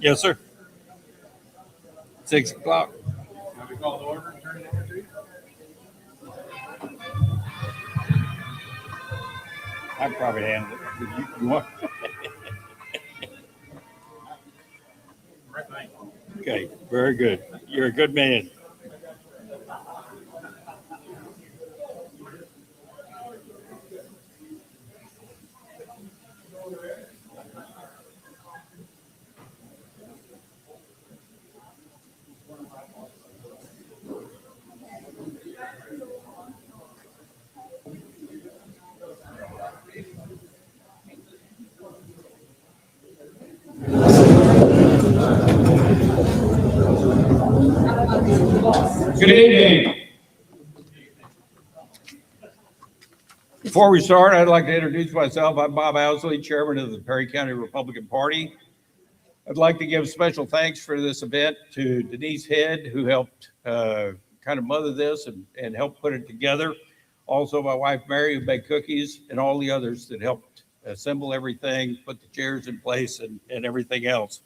Yes, sir. 6 o'clock. Have we called order and turn it over to you? I probably handle it. You want? Right thing. Okay, very good. You're a good man. Good evening. Before we start, I'd like to introduce myself. I'm Bob Owsley, Chairman of the Perry County Republican Party. I'd like to give special thanks for this event to Denise Head, who helped kind of mother this and help put it together. Also, my wife, Mary, who baked cookies, and all the others that helped assemble everything, put the chairs in place, and everything else.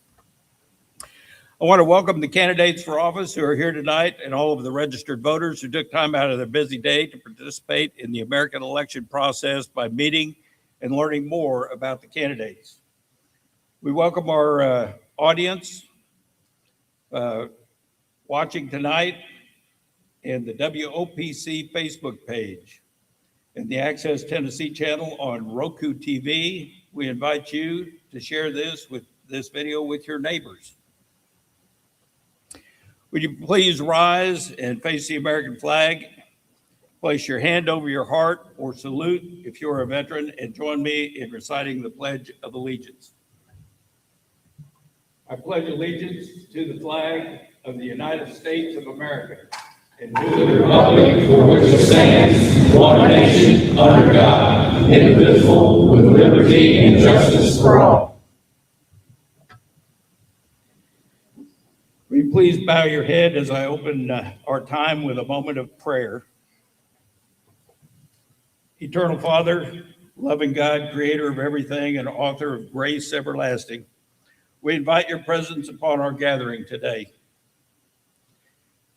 I want to welcome the candidates for office who are here tonight and all of the registered voters who took time out of their busy day to participate in the American election process by meeting and learning more about the candidates. We welcome our audience watching tonight and the WOPC Facebook page and the Access Tennessee channel on Roku TV. We invite you to share this video with your neighbors. Would you please rise and face the American flag? Place your hand over your heart or salute if you're a veteran, and join me in reciting the Pledge of Allegiance. I pledge allegiance to the flag of the United States of America and to the republic for which it stands, one nation, under God, indivisible, with liberty and justice for all. Will you please bow your head as I open our time with a moment of prayer? Eternal Father, loving God, creator of everything and author of grace everlasting, we invite your presence upon our gathering today.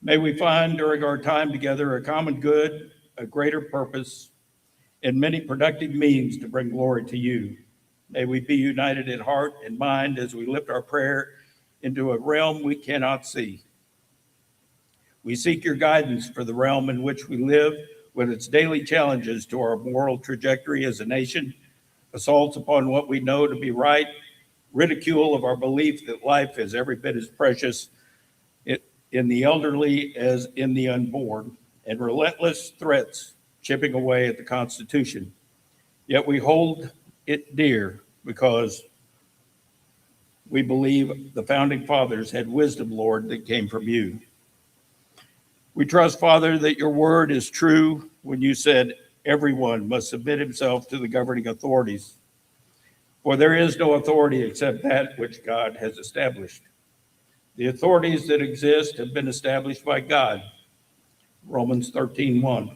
May we find during our time together a common good, a greater purpose, and many productive means to bring glory to you. May we be united in heart and mind as we lift our prayer into a realm we cannot see. We seek your guidance for the realm in which we live, with its daily challenges to our moral trajectory as a nation, assaults upon what we know to be right, ridicule of our belief that life is every bit as precious in the elderly as in the unborn, and relentless threats chipping away at the Constitution. Yet we hold it dear because we believe the founding fathers had wisdom, Lord, that came from you. We trust, Father, that your word is true when you said everyone must submit himself to the governing authorities. For there is no authority except that which God has established. The authorities that exist have been established by God. Romans 13:1.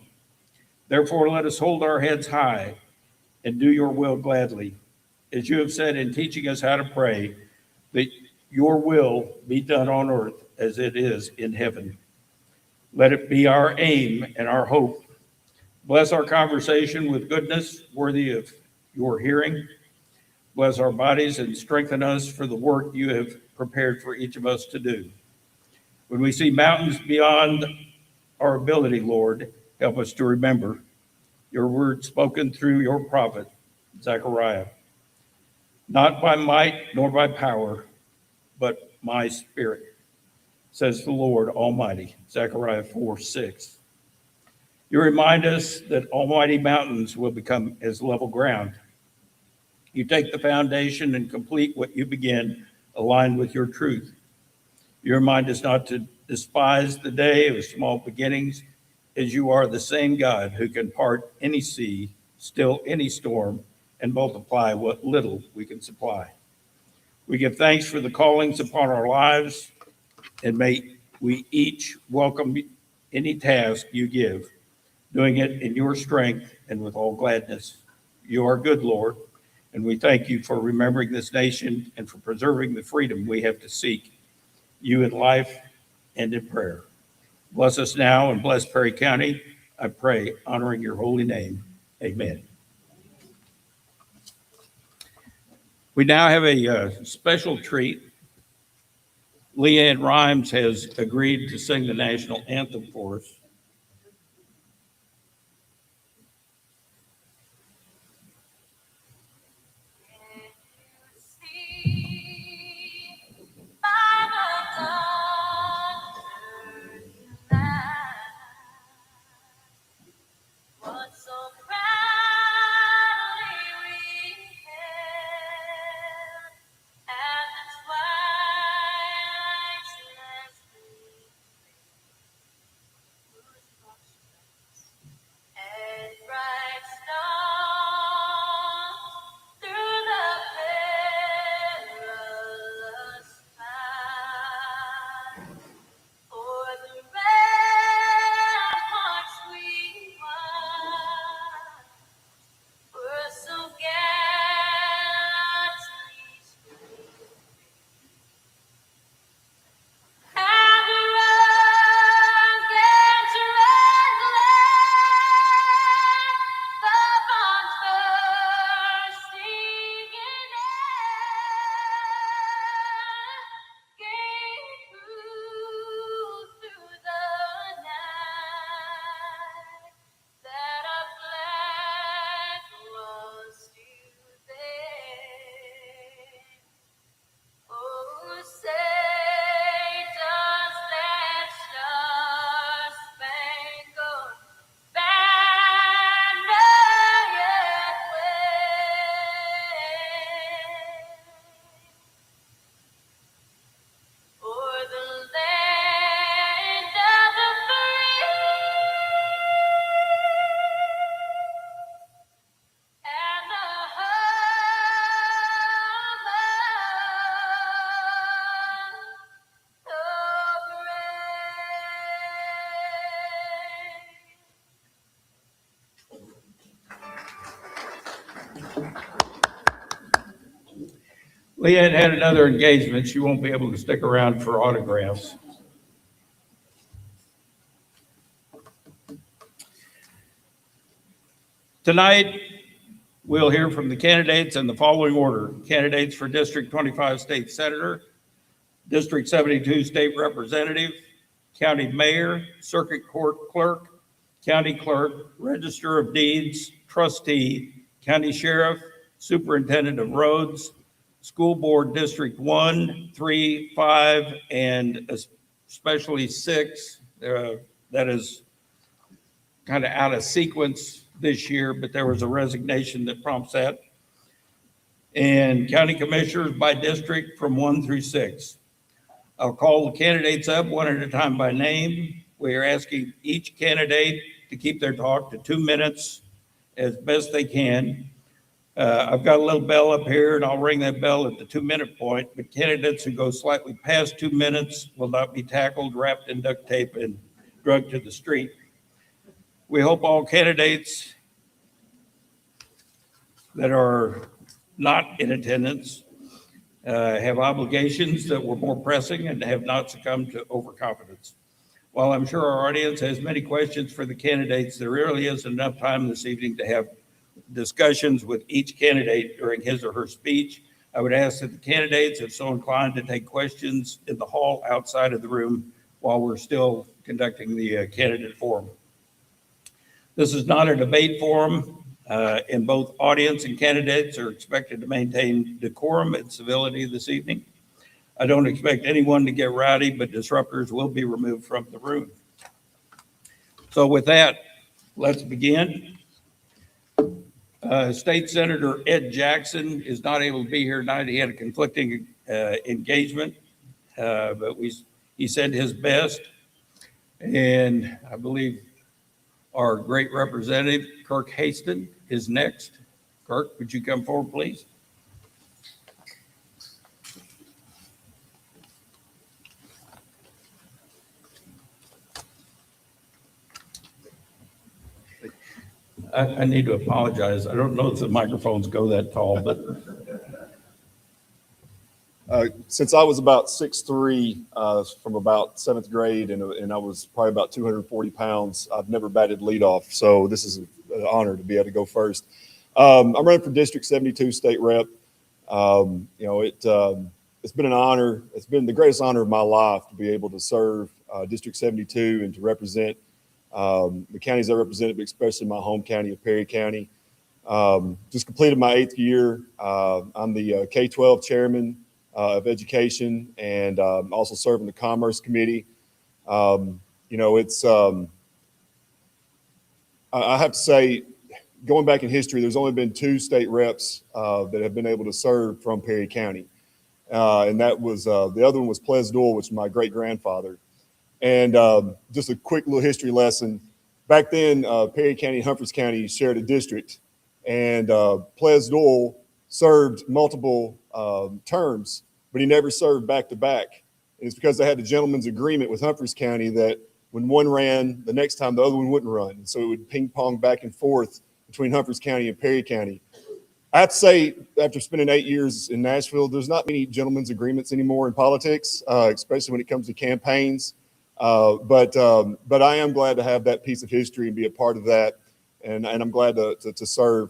Therefore, let us hold our heads high and do your will gladly, as you have said in teaching us how to pray, that your will be done on earth as it is in heaven. Let it be our aim and our hope. Bless our conversation with goodness worthy of your hearing. Bless our bodies and strengthen us for the work you have prepared for each of us to do. When we see mountains beyond our ability, Lord, help us to remember your word spoken through your prophet, Zechariah. Not by might nor by power, but my spirit, says the Lord Almighty, Zechariah 4:6. You remind us that almighty mountains will become as level ground. You take the foundation and complete what you begin, aligned with your truth. You remind us not to despise the day of small beginnings, as you are the same God who can part any sea, still any storm, and multiply what little we can supply. We give thanks for the callings upon our lives, and may we each welcome any task you give, doing it in your strength and with all gladness. You are good, Lord, And we thank you for remembering this nation and for preserving the freedom we have to seek you in life and in prayer. Bless us now and bless Perry County, I pray, honoring your holy name. Amen. We now have a special treat. Leanne Rhymes has agreed to sing the national anthem for us. Leanne had another engagement. She won't be able to stick around for autographs. Tonight, we'll hear from the candidates in the following order. Candidates for District 25 State Senator, District 72 State Representative, County Mayor, Circuit Court Clerk, County Clerk, Register of Deeds, Trustee, County Sheriff, Superintendent of Roads, School Board District 1, 3, 5, and especially 6. That is kind of out of sequence this year, but there was a resignation that prompts that. And county commissioners by district from 1 through 6. I'll call the candidates up one at a time by name. We are asking each candidate to keep their talk to 2 minutes as best they can. I've got a little bell up here, and I'll ring that bell at the 2-minute point, but candidates who go slightly past 2 minutes will not be tackled, wrapped in duct tape, and dragged to the street. We hope all candidates that are not in attendance have obligations that were more pressing and have not succumbed to overconfidence. While I'm sure our audience has many questions for the candidates, there really isn't enough time this evening to have discussions with each candidate during his or her speech. I would ask that the candidates, if so inclined, to take questions in the hall outside of the room while we're still conducting the candidate forum. This is not a debate forum, and both audience and candidates are expected to maintain decorum and civility this evening. I don't expect anyone to get rowdy, but disruptors will be removed from the room. So with that, let's begin. State Senator Ed Jackson is not able to be here tonight. He had a conflicting engagement, but he said his best. And I believe our great representative, Kirk Haston, is next. Kirk, would you come forward, please? I need to apologize. I don't know if the microphones go that tall, but Since I was about 6'3", from about 7th grade, and I was probably about 240 pounds, I've never batted leadoff. So this is an honor to be able to go first. I'm running for District 72 state rep. It's been an honor. It's been the greatest honor of my life to be able to serve District 72 and to represent the counties I represented, but especially my home county of Perry County. Just completed my 8th year. I'm the K-12 chairman of education, and also serving the Commerce Committee. I have to say, going back in history, there's only been 2 state reps that have been able to serve from Perry County. And that was, the other one was Ples Doyle, which is my great-grandfather. And just a quick little history lesson. Back then, Perry County and Humphreys County shared a district, and Ples Doyle served multiple terms, but he never served back to back. And it's because they had a gentleman's agreement with Humphreys County that when one ran, the next time the other one wouldn't run. And so it would ping pong back and forth between Humphreys County and Perry County. I have to say, after spending 8 years in Nashville, there's not many gentlemen's agreements anymore in politics, especially when it comes to campaigns. But I am glad to have that piece of history and be a part of that. And I'm glad to serve.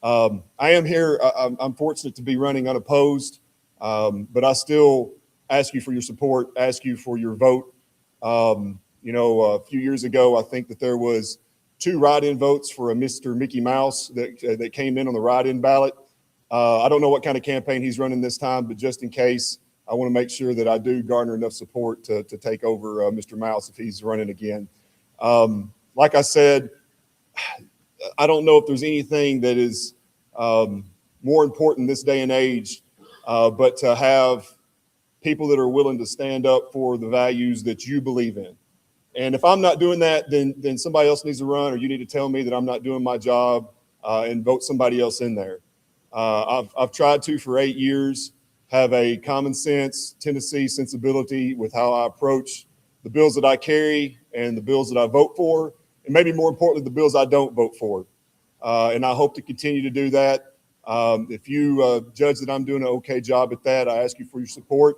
I am here. I'm fortunate to be running unopposed, but I still ask you for your support, ask you for your vote. A few years ago, I think that there was 2 write-in votes for a Mr. Mickey Mouse that came in on the write-in ballot. I don't know what kind of campaign he's running this time, but just in case, I want to make sure that I do garner enough support to take over Mr. Mouse if he's running again. Like I said, I don't know if there's anything that is more important this day and age, but to have people that are willing to stand up for the values that you believe in. And if I'm not doing that, then somebody else needs to run, or you need to tell me that I'm not doing my job and vote somebody else in there. I've tried to for 8 years have a common sense Tennessee sensibility with how I approach the bills that I carry and the bills that I vote for, and maybe more importantly, the bills I don't vote for. And I hope to continue to do that. If you judge that I'm doing an okay job at that, I ask you for your support.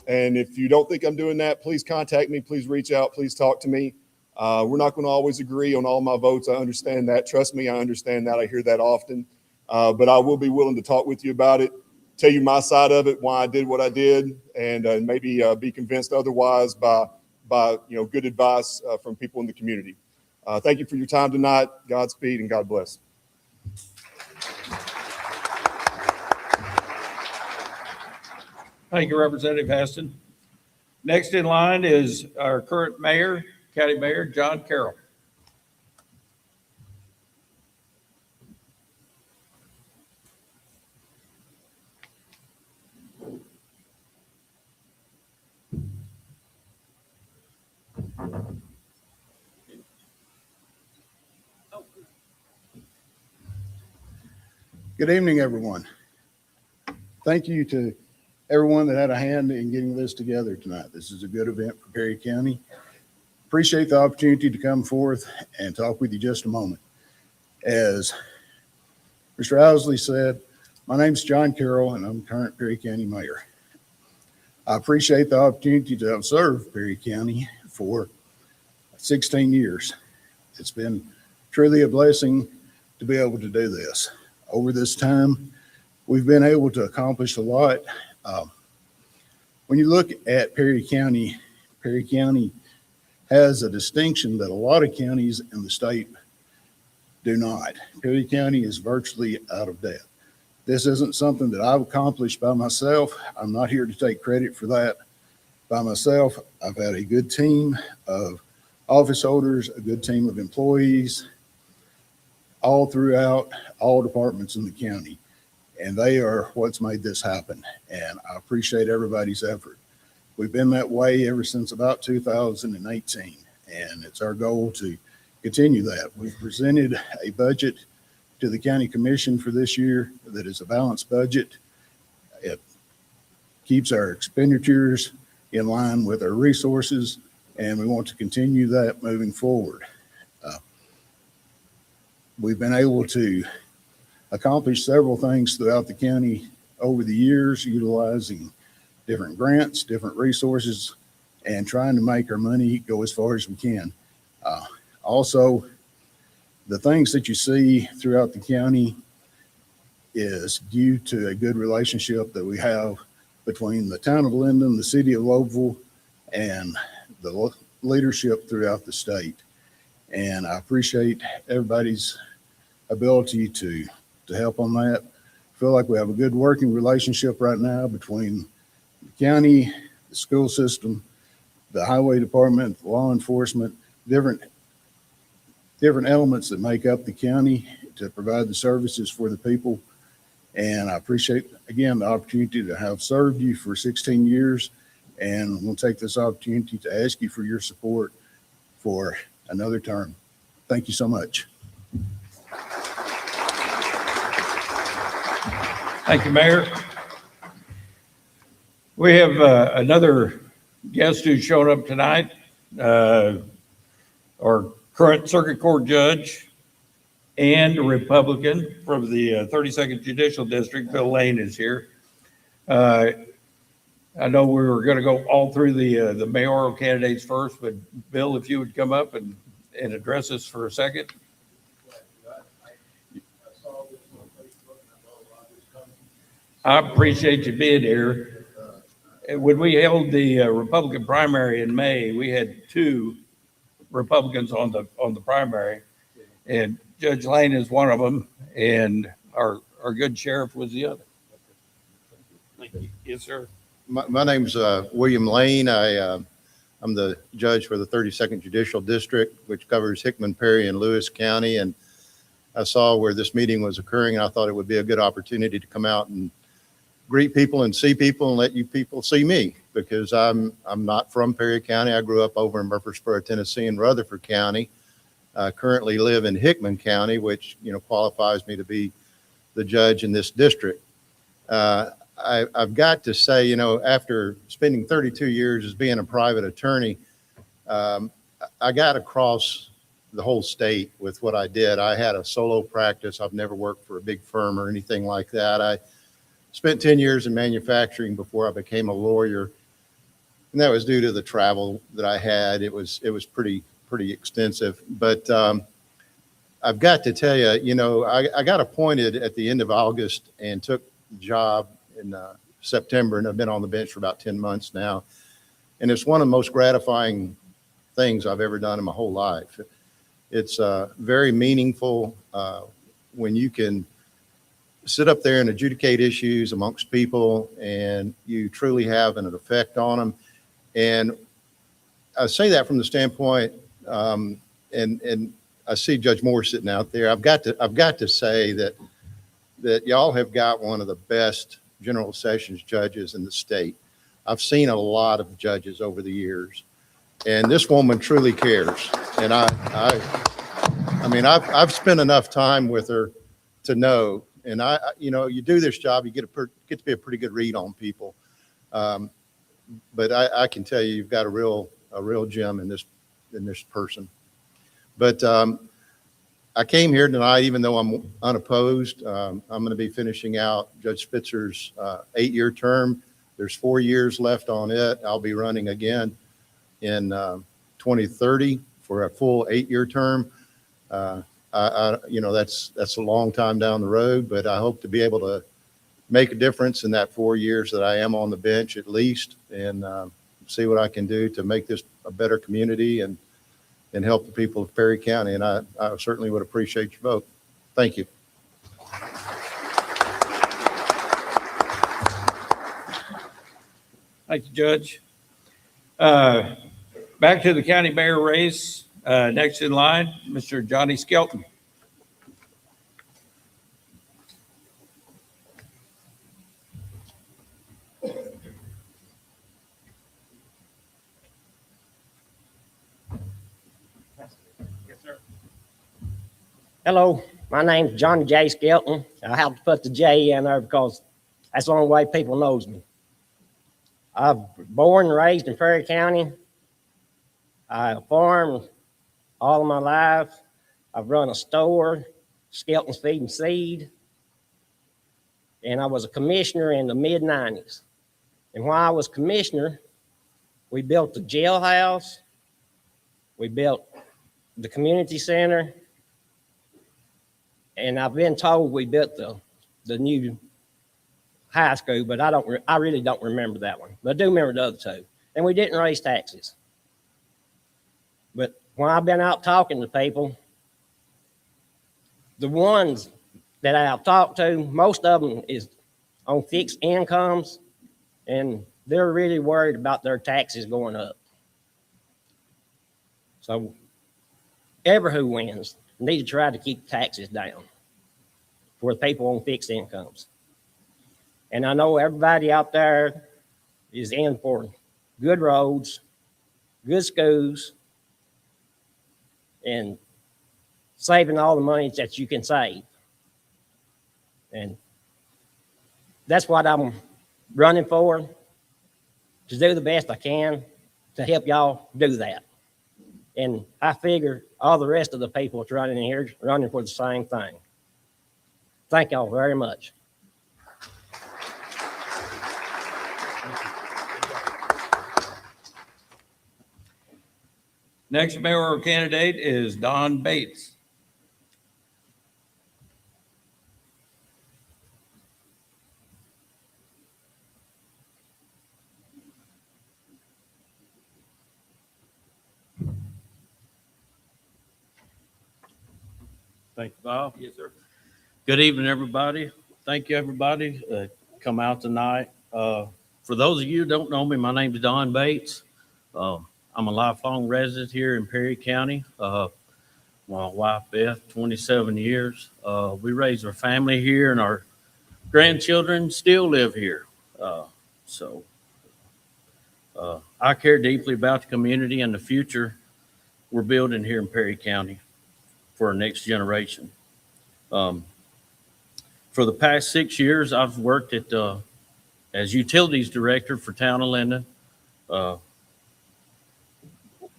And if you don't think I'm doing that, please contact me. Please reach out. Please talk to me. We're not going to always agree on all my votes. I understand that. Trust me, I understand that. I hear that often. But I will be willing to talk with you about it, tell you my side of it, why I did what I did, and maybe be convinced otherwise by good advice from people in the community. Thank you for your time tonight. Godspeed and God bless. thank you, Representative Haston. Next in line is our current mayor, County Mayor John Carroll. Good evening, everyone. Thank you to everyone that had a hand in getting this together tonight. This is a good event for Perry County. Appreciate the opportunity to come forth and talk with you just a moment. As Mr. Owsley said, my name's John Carroll, and I'm current Perry County Mayor. I appreciate the opportunity to have served Perry County for 16 years. It's been truly a blessing to be able to do this. Over this time, we've been able to accomplish a lot. When you look at Perry County has a distinction that a lot of counties in the state do not. Perry County is virtually out of debt. This isn't something that I've accomplished by myself. I'm not here to take credit for that by myself. I've had a good team of office holders, a good team of employees, all throughout all departments in the county. And they are what's made this happen. And I appreciate everybody's effort. We've been that way ever since about 2018. And it's our goal to continue that. We've presented a budget to the county commission for this year that is a balanced budget. It keeps our expenditures in line with our resources, and we want to continue that moving forward. we've been able to accomplish several things throughout the county over the years, utilizing different grants, different resources, and trying to make our money go as far as we can. Also, the things that you see throughout the county is due to a good relationship that we have between the town of Linden, the city of Lobeville, and the leadership throughout the state. And I appreciate everybody's ability to help on that. I feel like we have a good working relationship right now between the county, the school system, the highway department, law enforcement, different elements that make up the county to provide the services for the people. And I appreciate, again, the opportunity to have served you for 16 years. And we'll take this opportunity to ask you for your support for another term. Thank you so much. Thank you, Mayor. We have another guest who's shown up tonight, our current circuit court judge and a Republican from the 32nd Judicial District. Bill Lane is here. I know we were going to go all through the mayoral candidates first, but Bill, if you would come up and address us for a second. I appreciate you being here. When we held the Republican primary in May, we had 2 Republicans on the primary, and Judge Lane is one of them, and our good sheriff was the other. Thank you. Yes, sir. My name's William Lane. I'm the judge for the 32nd Judicial District, which covers Hickman, Perry, and Lewis County. And I saw where this meeting was occurring, and I thought it would be a good opportunity to come out and greet people and see people and let you people see me, because I'm not from Perry County. I grew up over in Murfreesboro, Tennessee, in Rutherford County. I currently live in Hickman County, which qualifies me to be the judge in this district. I've got to say, after spending 32 years as being a private attorney, I got across the whole state with what I did. I had a solo practice. I've never worked for a big firm or anything like that. I spent 10 years in manufacturing before I became a lawyer, and that was due to the travel that I had. It was pretty extensive. But I've got to tell you, I got appointed at the end of August and took the job in September, and I've been on the bench for about 10 months now. And it's one of the most gratifying things I've ever done in my whole life. It's very meaningful when you can sit up there and adjudicate issues amongst people, and you truly have an effect on them. And I say that from the standpoint, and I see Judge Moore sitting out there. I've got to say that y'all have got one of the best general sessions judges in the state. I've seen a lot of judges over the years, and this woman truly cares. And I mean, I've spent enough time with her to know. And you do this job, you get to be a pretty good read on people. But I can tell you, you've got a real gem in this person. But I came here tonight, even though I'm unopposed. I'm going to be finishing out Judge Spitzer's 8-year term. There's 4 years left on it. I'll be running again in 2030 for a full 8-year term. That's a long time down the road, but I hope to be able to make a difference in that 4 years that I am on the bench at least, and see what I can do to make this a better community and help the people of Perry County. And I certainly would appreciate your vote. Thank you. Thank you, Judge. Back to the county mayor race. Next in line, Mr. Johnny Skelton. Hello, my name's Johnny J. Skelton. I have to put the J in there because that's the only way people knows me. I've born and raised in Perry County. I farmed all of my life. I've run a store Skelton's Feed and Seed. And I was a commissioner in the mid-90s. And while I was commissioner, we built the jailhouse, we built the community center, and I've been told we built the new high school, but I really don't remember that one. But I do remember the other two. And we didn't raise taxes. But when I've been out talking to people, the ones that I've talked to, most of them is on fixed incomes, and they're really worried about their taxes going up. So who wins need to try to keep taxes down for the people on fixed incomes. And I know everybody out there is in for good roads, good schools, and saving all the money that you can save. And that's what I'm running for, to do the best I can to help y'all do that. And I figure all the rest of the people that's running in here running for the same thing. Thank y'all very much. Next mayoral candidate is Don Bates. Thank you, Bob. Yes, sir. Good evening, everybody. Thank you, everybody, come out tonight. For those of you who don't know me, my name is Don Bates. I'm a lifelong resident here in Perry County. My wife, Beth, 27 years. We raised our family here, and our grandchildren still live here. I care deeply about the community and the future we're building here in Perry County for our next generation. For the past 6 years, I've worked as utilities director for Town of Linden,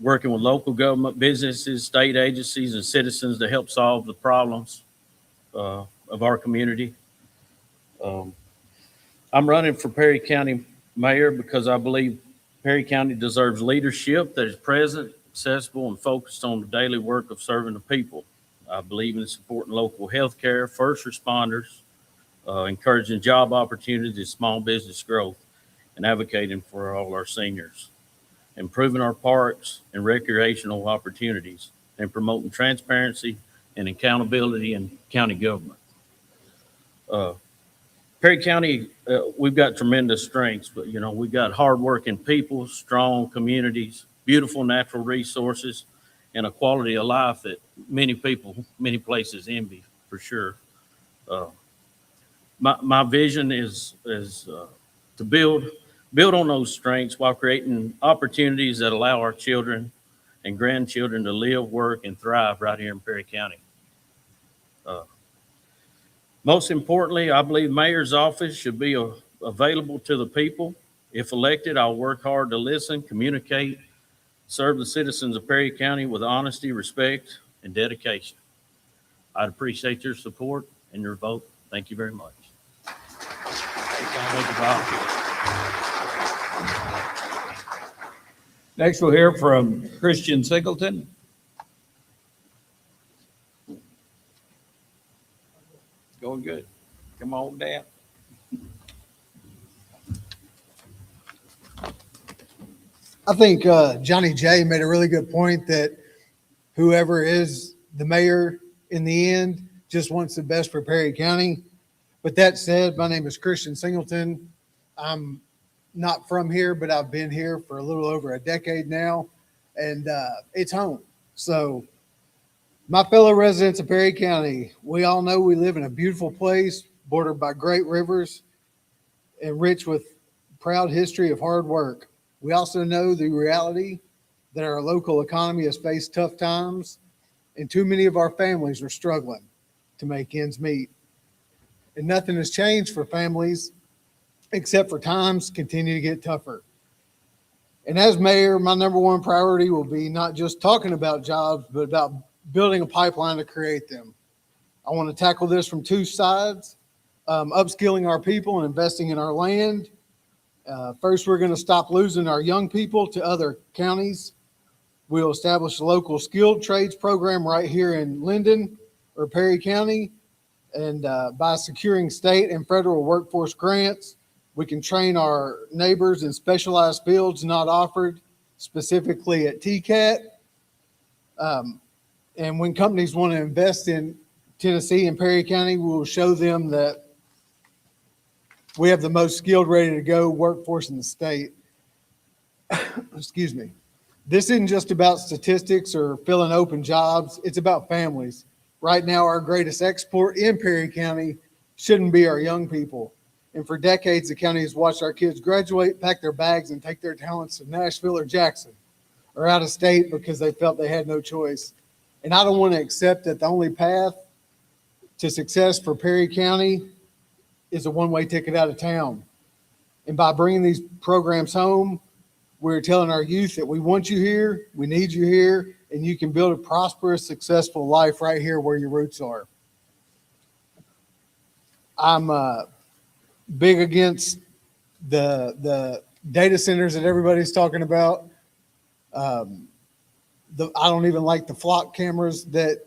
working with local government, businesses, state agencies, and citizens to help solve the problems of our community. I'm running for Perry County Mayor because I believe Perry County deserves leadership that is present, accessible, and focused on the daily work of serving the people. I believe in supporting local health care, first responders, encouraging job opportunities, small business growth, and advocating for all our seniors, improving our parks and recreational opportunities, and promoting transparency and accountability in county government. Perry County, we've got tremendous strengths, but we've got hardworking people, strong communities, beautiful natural resources, and a quality of life that many people, many places envy, for sure. My vision is to build on those strengths while creating opportunities that allow our children and grandchildren to live, work, and thrive right here in Perry County. Most importantly, I believe mayor's office should be available to the people. If elected, I'll work hard to listen, communicate, serve the citizens of Perry County with honesty, respect, and dedication. I'd appreciate your support and your vote. Thank you very much. Thank you, Bob. Next, we'll hear from Christian Singleton. Going good. Come on down. I think Johnny J made a really good point that whoever is the mayor in the end just wants the best for Perry County. But that said, my name is Christian Singleton. I'm not from here, but I've been here for a little over a decade now, and it's home. So my fellow residents of Perry County, we all know we live in a beautiful place bordered by great rivers and rich with proud history of hard work. We also know the reality that our local economy has faced tough times, and too many of our families are struggling to make ends meet. And nothing has changed for families except for times continue to get tougher. And as mayor, my number one priority will be not just talking about jobs, but about building a pipeline to create them. I want to tackle this from two sides, upskilling our people and investing in our land. First, we're going to stop losing our young people to other counties. We'll establish a local skilled trades program right here in Linden or Perry County. And by securing state and federal workforce grants, we can train our neighbors in specialized fields not offered specifically at TCAT. And when companies want to invest in Tennessee and Perry County, we will show them that we have the most skilled, ready to go workforce in the state. Excuse me. This isn't just about statistics or filling open jobs. It's about families. Right now, our greatest export in Perry County shouldn't be our young people. And for decades, the county has watched our kids graduate, pack their bags, and take their talents to Nashville or Jackson or out of state because they felt they had no choice. And I don't want to accept that the only path to success for Perry County is a one-way ticket out of town. And by bringing these programs home, we're telling our youth that we want you here, we need you here, and you can build a prosperous, successful life right here where your roots are. I'm big against the data centers that everybody's talking about. I don't even like the flock cameras that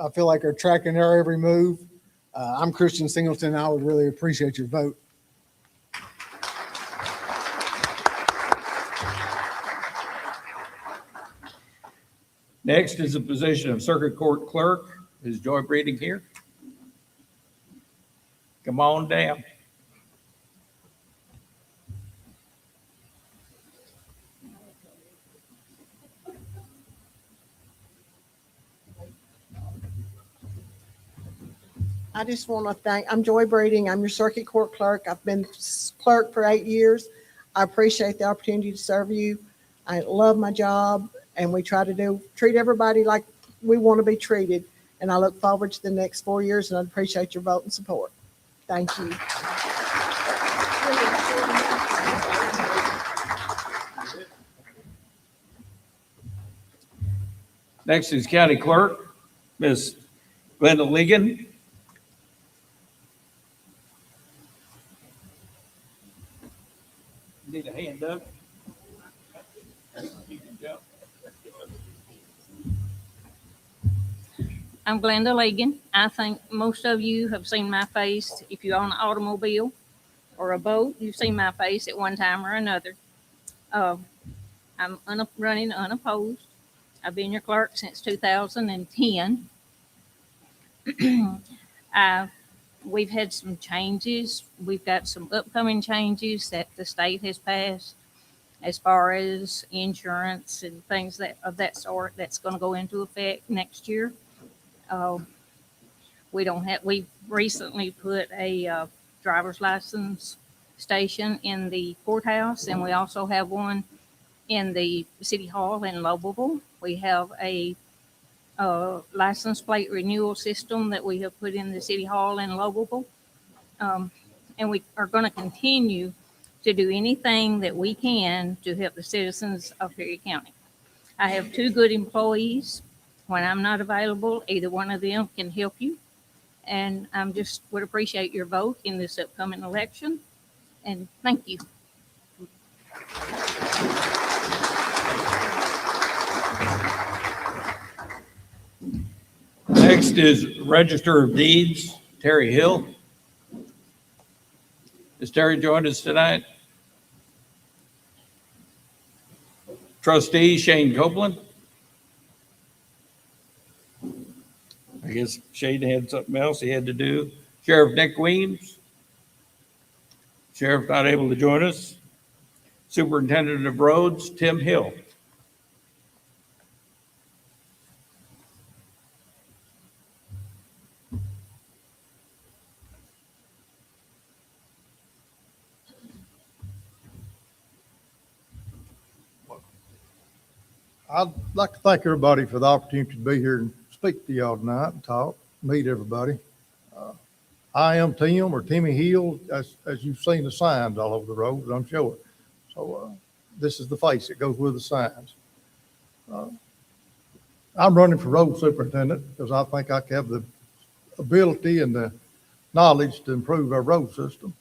I feel like are tracking our every move. I'm Christian Singleton. I would really appreciate your vote. Next is the position of Circuit Court Clerk. Is Joy Breeding here? Come on down. I just want to I'm Joy Breeding. I'm your circuit court clerk. I've been clerk for 8 years. I appreciate the opportunity to serve you. I love my job, and we try to treat everybody like we want to be treated. And I look forward to the next 4 years, and I appreciate your vote and support. Thank you. Next is County Clerk, Ms. Glenda Ligon. Need a hand up? You can jump. I'm Glenda Ligon. I think most of you have seen my face. If you own an automobile or a boat, you've seen my face at one time or another. I'm running unopposed. I've been your clerk since 2010. We've had some changes. We've got some upcoming changes that the state has passed as far as insurance and things of that sort that's going to go into effect next year. We recently put a driver's license station in the courthouse, and we also have one in the city hall in Lobelville. We have a license plate renewal system that we have put in the city hall in Lobelville. And we are going to continue to do anything that we can to help the citizens of Perry County. I have 2 good employees. When I'm not available, either one of them can help you. And I just would appreciate your vote in this upcoming election. And thank you. Next is Register of Deeds, Terry Hill. Is Terry joined us tonight? Trustee Shane Copeland. I guess Shane had something else he had to do. Sheriff Nick Weems. Sheriff not able to join us. Superintendent of Roads, Tim Hill. I'd like to thank everybody for the opportunity to be here and speak to y'all tonight and talk, meet everybody. I am Tim or Timmy Hill, as you've seen the signs all over the road, I'm sure. So this is the face that goes with the signs. I'm running for road superintendent because I think I have the ability and the knowledge to improve our road system.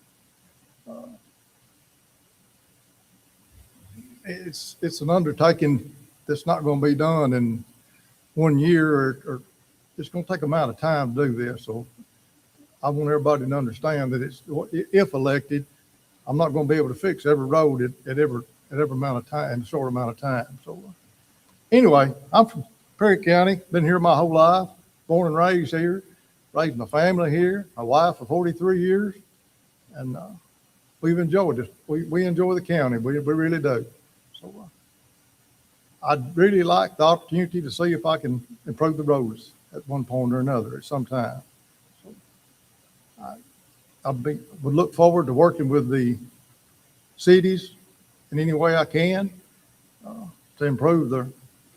It's an undertaking that's not going to be done in 1 year, or it's going to take amount of time to do this. So I want everybody to understand that if elected, I'm not going to be able to fix every road at every amount of time, in a short amount of time. So anyway, I'm from Perry County, been here my whole life, born and raised here, raised my family here, my wife for 43 years, and we've enjoyed this. We enjoy the county, we really do. So I'd really like the opportunity to see if I can improve the roads at one point or another at some time. So would look forward to working with the cities in any way I can to improve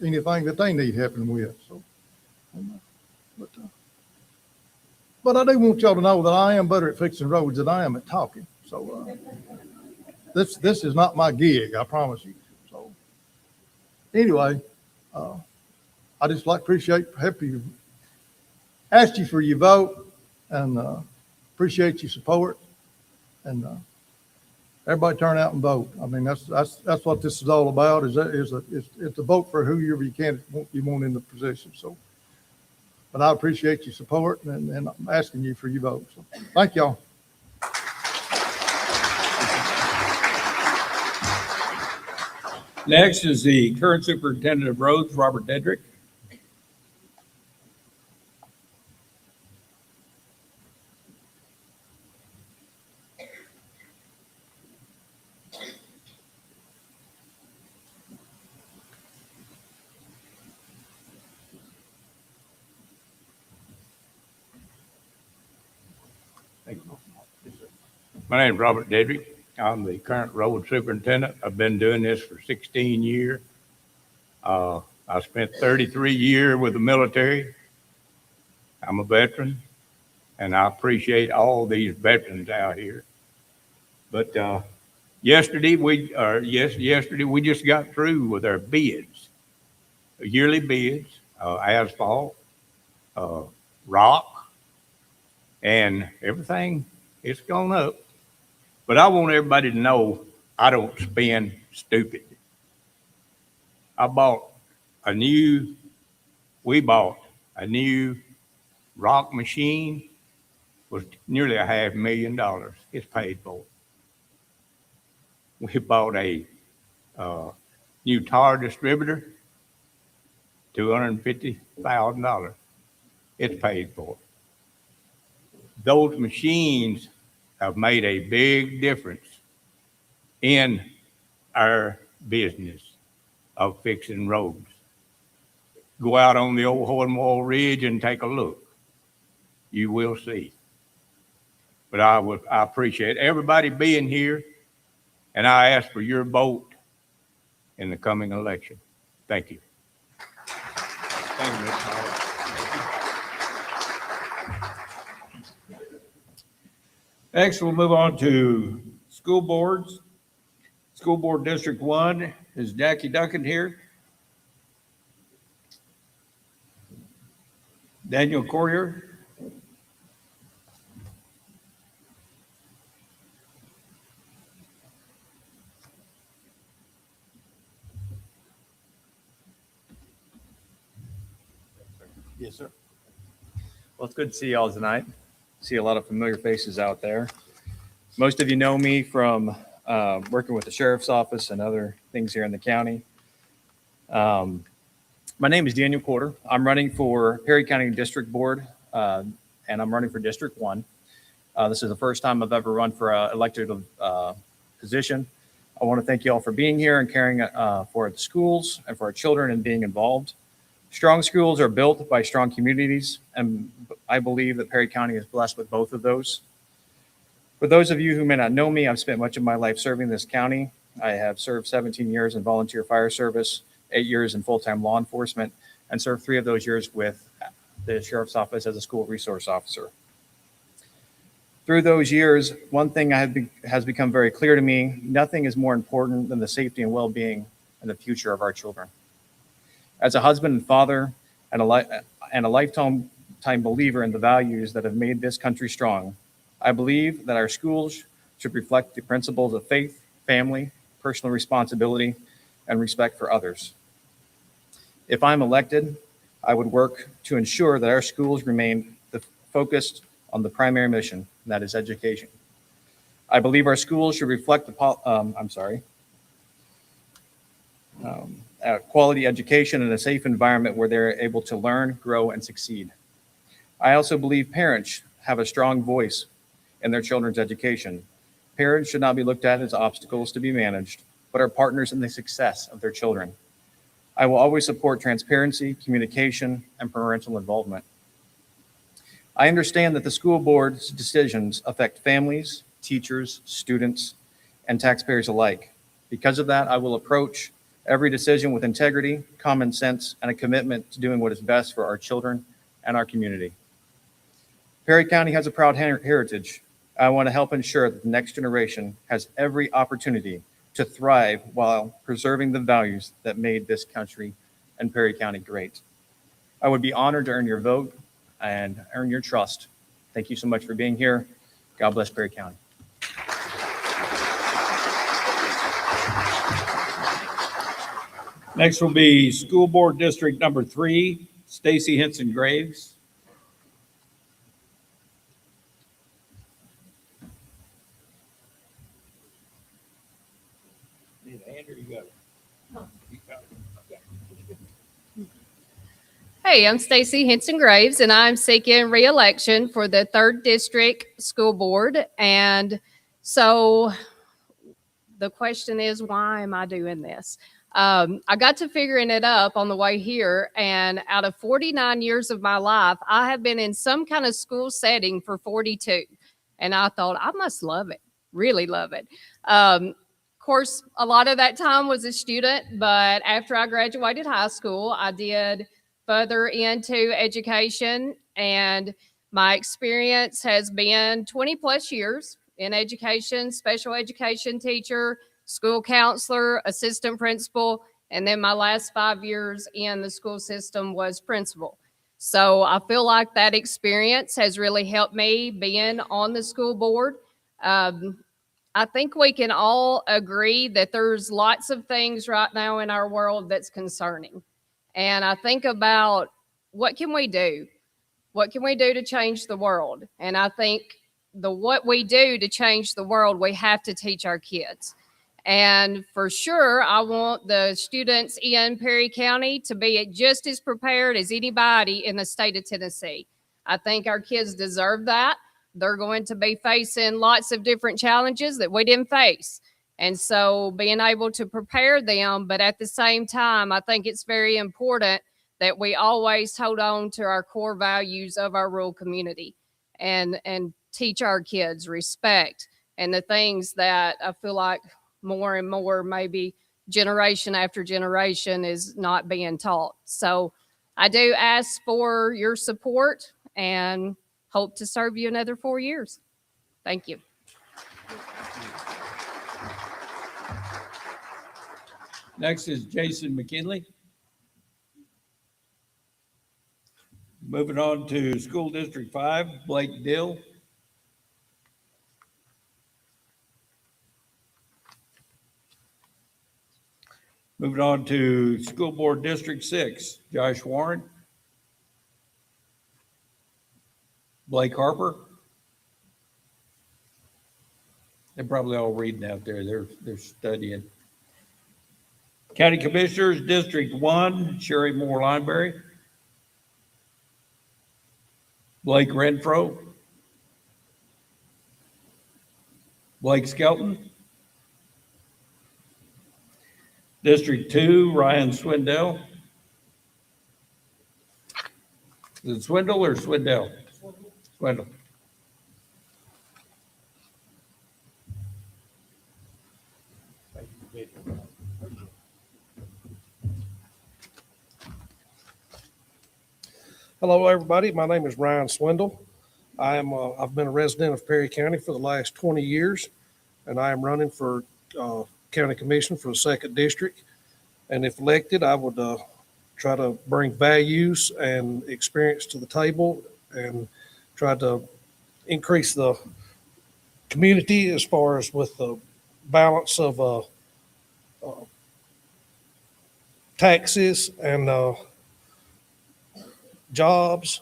anything that they need helping with. So, but I do want y'all to know that I am better at fixing roads than I am at talking. So this is not my gig, I promise you. So anyway, I just ask you for your vote, and appreciate your support, and everybody turn out and vote. I mean, that's what this is all about. It's a vote for whoever you want in the position. So, but I appreciate your support, and I'm asking you for your vote. So, thank y'all. Next is the current superintendent of roads, Robert Dedrick. My name is Robert Dedrick. I'm the current road superintendent. I've been doing this for 16 years. I spent 33 years with the military. I'm a veteran, and I appreciate all these veterans out here. But yesterday we just got through with our bids, yearly bids, asphalt, rock, and everything. It's gone up. But I want everybody to know I don't spend stupid. We bought a new rock machine, was nearly $500,000. It's paid for. We bought a new tar distributor, $250,000. It's paid for. Those machines have made a big difference in our business of fixing roads. Go out on the old Hornwall Ridge and take a look. You will see. But I appreciate everybody being here, and I ask for your vote in the coming election. Thank you. Thank you, Mr. Howard. Next, we'll move on to school boards. School Board District 1 is Jackie Duncan here. Daniel Corrier. Yes, sir. Well, it's good to see y'all tonight. See a lot of familiar faces out there. Most of you know me from working with the sheriff's office and other things here in the county. My name is Daniel Corder. I'm running for Perry County District Board, and I'm running for District 1. This is the first time I've ever run for an elected position. I want to thank you all for being here and caring for the schools and for our children and being involved. Strong schools are built by strong communities, and I believe that Perry County is blessed with both of those. For those of you who may not know me, I've spent much of my life serving this county. I have served 17 years in volunteer fire service, 8 years in full-time law enforcement, and served 3 of those years with the sheriff's office as a school resource officer. Through those years, one thing has become very clear to me: nothing is more important than the safety and well-being and the future of our children. As a husband and father and a lifetime lifetime believer in the values that have made this country strong. I believe that our schools should reflect the principles of faith, family, personal responsibility, and respect for others. If I'm elected, I would work to ensure that our schools remain focused on the primary mission, and that is education. I believe our schools should reflect quality education in a safe environment where they're able to learn, grow, and succeed. I also believe parents have a strong voice in their children's education. Parents should not be looked at as obstacles to be managed, but are partners in the success of their children. I will always support transparency, communication, and parental involvement. I understand that the school board's decisions affect families, teachers, students, and taxpayers alike. Because of that, I will approach every decision with integrity, common sense, and a commitment to doing what is best for our children and our community. Perry County has a proud heritage. I want to help ensure that the next generation has every opportunity to thrive while preserving the values that made this country and Perry County great. I would be honored to earn your vote and earn your trust. Thank you so much for being here. God bless Perry County. Next will be School Board District Number 3, Stacy Henson Graves. Andrew, you got it. You got it. Okay. Hey, I'm Stacy Henson Graves, and I'm seeking re-election for the 3rd District School Board. And so the question is, why am I doing this? I got to figuring it up on the way here, and out of 49 years of my life, I have been in some kind of school setting for 42. And I thought, I must love it, really love it. Of course, a lot of that time was a student, but after I graduated high school, I did further into education, and my experience has been 20 plus years in education, special education teacher, school counselor, assistant principal, and then my last 5 years in the school system was principal. So I feel like that experience has really helped me being on the school board. I think we can all agree that there's lots of things right now in our world that's concerning. And I think about what can we do? What can we do to change the world? And I think what we do to change the world, we have to teach our kids. And for sure, I want the students in Perry County to be just as prepared as anybody in the state of Tennessee. I think our kids deserve that. They're going to be facing lots of different challenges that we didn't face. And so being able to prepare them, but at the same time, I think it's very important that we always hold on to our core values of our rural community and teach our kids respect and the things that I feel like more and more, maybe generation after generation, is not being taught. So I do ask for your support and hope to serve you another 4 years. Thank you. Next is Jason McKinley. Moving on to School District 5, Blake Dill. Moving on to School Board District 6, Josh Warren. Blake Harper. They're probably all reading out there. They're studying. County Commissioners, District 1, Sherry Moore Lineberry. Blake Renfro. Blake Skelton. District 2, Ryan Swindell. Is it Swindle or Swindell? Swindle. Hello, everybody. My name is Ryan Swindle. I've been a resident of Perry County for the last 20 years, and I am running for County Commission for the 2nd District. And if elected, I would try to bring values and experience to the table and tried to increase the community as far as with the balance of taxes and jobs,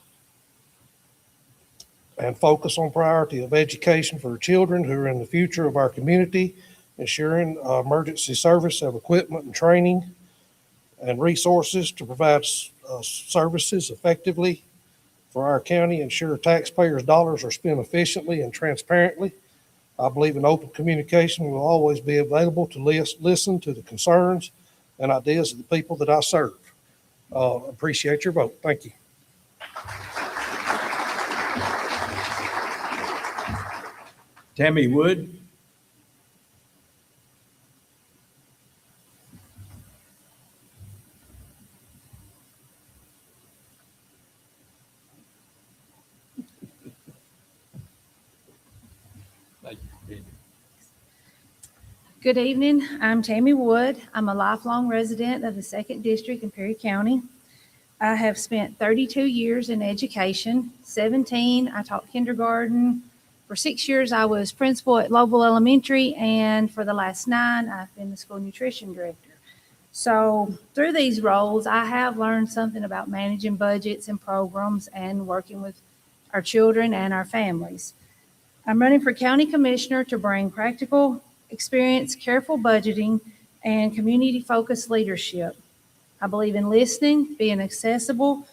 and focus on priority of education for children who are in the future of our community, ensuring emergency service of equipment and training and resources to provide services effectively for our county, ensure taxpayers' dollars are spent efficiently and transparently. I believe in open communication will always be available to listen to the concerns and ideas of the people that I serve. Appreciate your vote. Thank you. Tammy Wood. Good evening. I'm Tammy Wood. I'm a lifelong resident of the 2nd District in Perry County. I have spent 32 years in education. 17, I taught kindergarten. For 6 years, I was principal at Lowell Elementary, and for the last 9, I've been the school nutrition director. So through these roles, I have learned something about managing budgets and programs and working with our children and our families. I'm running for county commissioner to bring practical experience, careful budgeting, and community-focused leadership. I believe in listening, being accessible,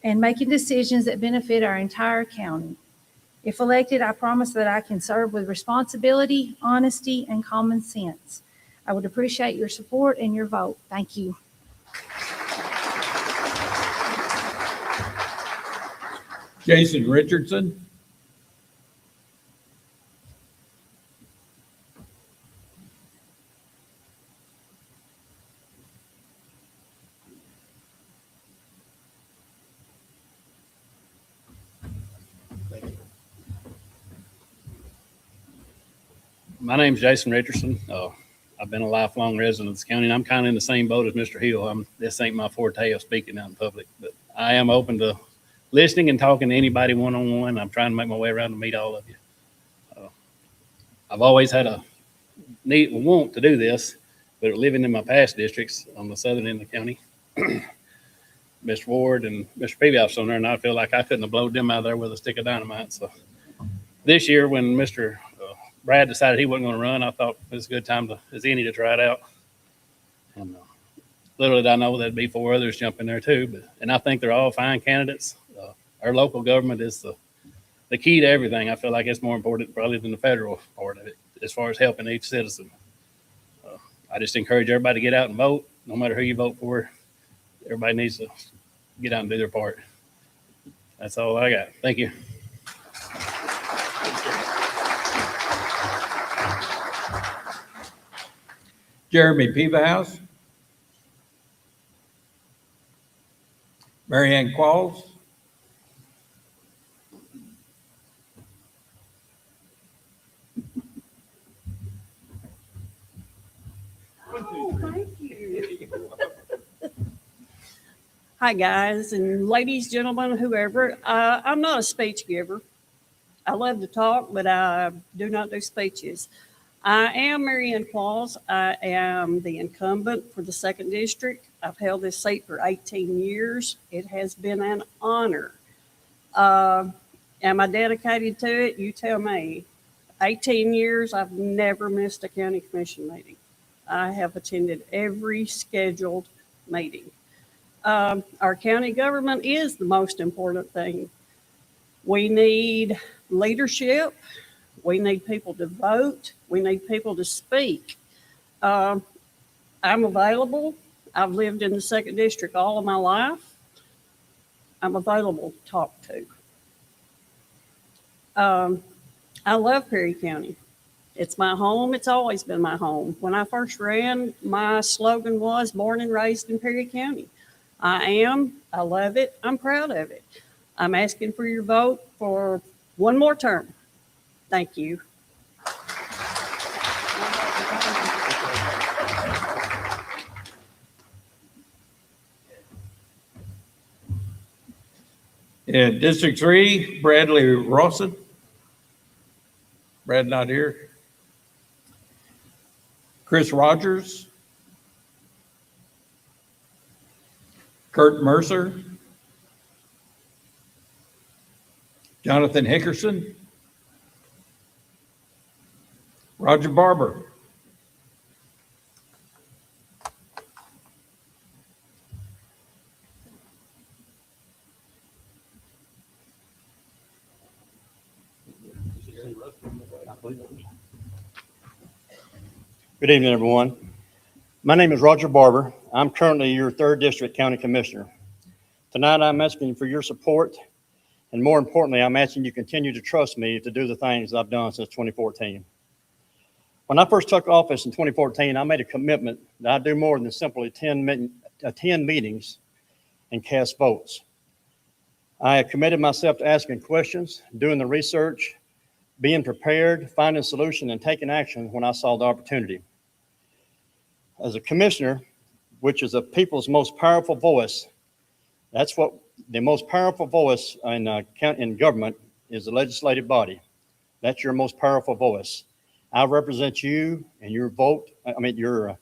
and making decisions that benefit our entire county. If elected, I promise that I can serve with responsibility, honesty, and common sense. I would appreciate your support and your vote. Thank you. Jason Richardson. My name's Jason Richardson. I've been a lifelong resident of this county, and I'm kind of in the same boat as Mr. Hill. This ain't my forte of speaking out in public, but I am open to listening and talking to anybody one-on-one. I'm trying to make my way around to meet all of you. I've always had a want to do this, but living in my past districts on the southern end of the county, Mr. Ward and Mr. Peavyhouse on there, and I feel like I couldn't have blowed them out of there with a stick of dynamite. So this year, when Mr. Brad decided he wasn't going to run, I thought it was a good time as any to try it out. And little did I know there'd be 4 others jump in there too. And I think they're all fine candidates. Our local government is the key to everything. I feel like it's more important probably than the federal part of it as far as helping each citizen. I just encourage everybody to get out and vote, no matter who you vote for. Everybody needs to get out and do their part. That's all I got. Thank you. Jeremy Peavyhouse. Marianne Qualls. Hi, guys, and ladies, gentlemen, whoever. I'm not a speech giver. I love to talk, but I do not do speeches. I am Marianne Qualls. I am the incumbent for the 2nd District. I've held this seat for 18 years. It has been an honor. Am I dedicated to it? You tell me. 18 years, I've never missed a county commission meeting. I have attended every scheduled meeting. Our county government is the most important thing. We need leadership. We need people to vote. We need people to speak. I'm available. I've lived in the 2nd District all of my life. I'm available to talk to. I love Perry County. It's my home. It's always been my home. When I first ran, my slogan was born and raised in Perry County. I love it. I'm proud of it. I'm asking for your vote for one more term. Thank you. In District 3, Bradley Rawson. Brad not here. Chris Rogers. Kurt Mercer. Jonathan Hickerson. Roger Barber. Good evening, everyone. My name is Roger Barber. I'm currently your 3rd District County Commissioner. Tonight, I'm asking for your support, and more importantly, I'm asking you to continue to trust me to do the things I've done since 2014. When I first took office in 2014, I made a commitment that I'd do more than simply attend meetings and cast votes. I committed myself to asking questions, doing the research, being prepared, finding a solution, and taking action when I saw the opportunity. As a commissioner, which is a people's most powerful voice, that's what the most powerful voice in government is, the legislative body. That's your most powerful voice. I represent you and your vote. I mean, your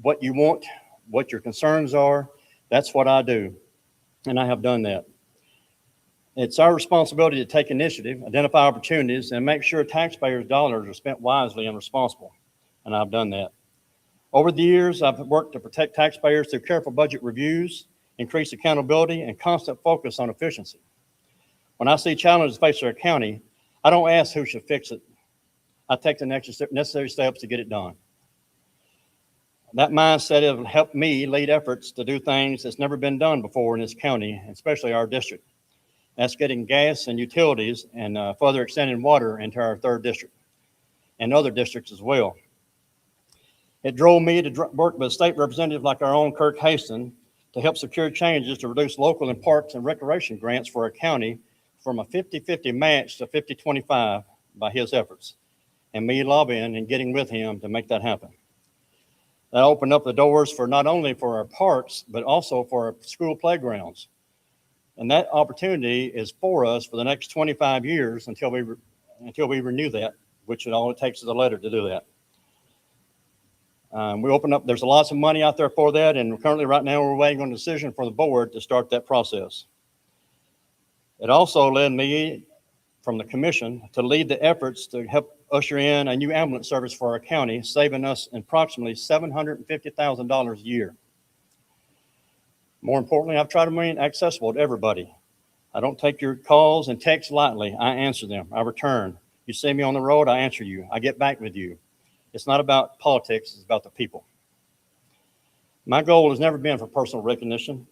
what you want, what your concerns are. That's what I do, and I have done that. It's our responsibility to take initiative, identify opportunities, and make sure taxpayers' dollars are spent wisely and responsibly, and I've done that. Over the years, I've worked to protect taxpayers through careful budget reviews, increased accountability, and constant focus on efficiency. When I see challenges facing our county, I don't ask who should fix it. I take the necessary steps to get it done. That mindset has helped me lead efforts to do things that's never been done before in this county, especially our district. That's getting gas and utilities and further extending water into our 3rd district and other districts as well. It drove me to work with a state representative like our own Kirk Haston to help secure changes to reduce local and parks and recreation grants for our county from a 50-50 match to 50-25 by his efforts, and me lobbying and getting with him to make that happen. That opened up the doors for not only for our parks, but also for our school playgrounds. And that opportunity is for us for the next 25 years until we renew that, which all it takes is a letter to do that. There's lots of money out there for that, and currently right now we're waiting on a decision from the board to start that process. It also led me from the commission to lead the efforts to help usher in a new ambulance service for our county, saving us approximately $750,000 a year. More importantly, I've tried to remain accessible to everybody. I don't take your calls and texts lightly. I answer them. I return. You see me on the road, I answer you. I get back with you. It's not about politics, it's about the people. My goal has never been for personal recognition.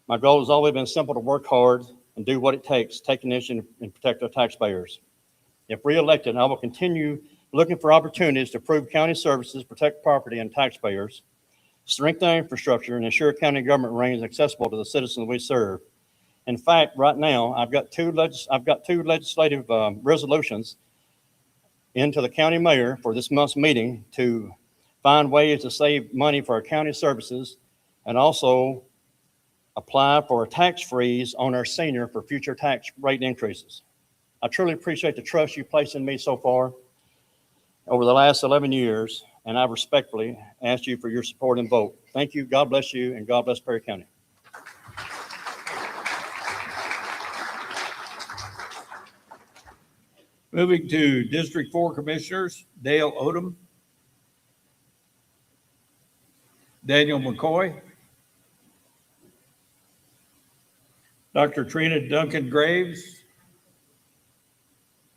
My goal has always been simple: to work hard and do what it takes, take initiative and protect our taxpayers. If reelected, I will continue looking for opportunities to improve county services, protect property and taxpayers, strengthen our infrastructure, and ensure county government remains accessible to the citizens we serve. In fact, right now, I've got two legislative resolutions into the county mayor for this month's meeting to find ways to save money for our county services and also apply for a tax freeze on our senior for future tax rate increases. I truly appreciate the trust you placed in me so far over the last 11 years, and I respectfully ask you for your support and vote. Thank you. God bless you, and God bless Perry County. Moving to District 4 Commissioners, Dale Odom, Daniel McCoy, Dr. Trina Duncan Graves.